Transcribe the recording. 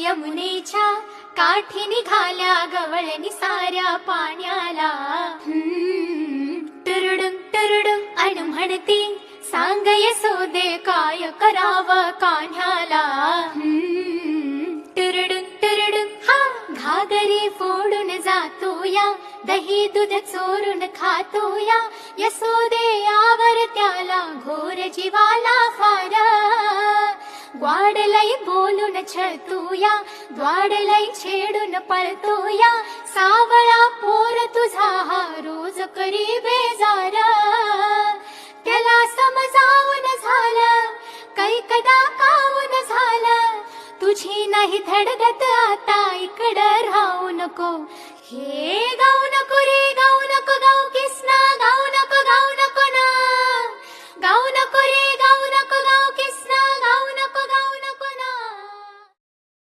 यमुनेच्या काठी निघाल्या गवळणी साऱ्या पाण्याला. टुरुडुम टुरुडुम अन म्हणते सांग यशोदे काय करावं कान्ह्याला. टुरुडुम टुरुडुम हा घागरी फोडून जातोया, दही दूध चोरून खातोया. यशोदे यावर त्याला घोर जीवाला फार. ग्वाडलई बोलून छळतोया, द्वाडलई छेडून पळतोया. सावळा पोर तुझा हा रोज करी बेजार. त्याला समजावून झालं कैकदा कावून झालं. तुझी नाही धडगत आता इकडं राहू नको. हे गाऊ नको रे गाऊ नको, गाऊ किसना गाऊ नको, गाऊ नको.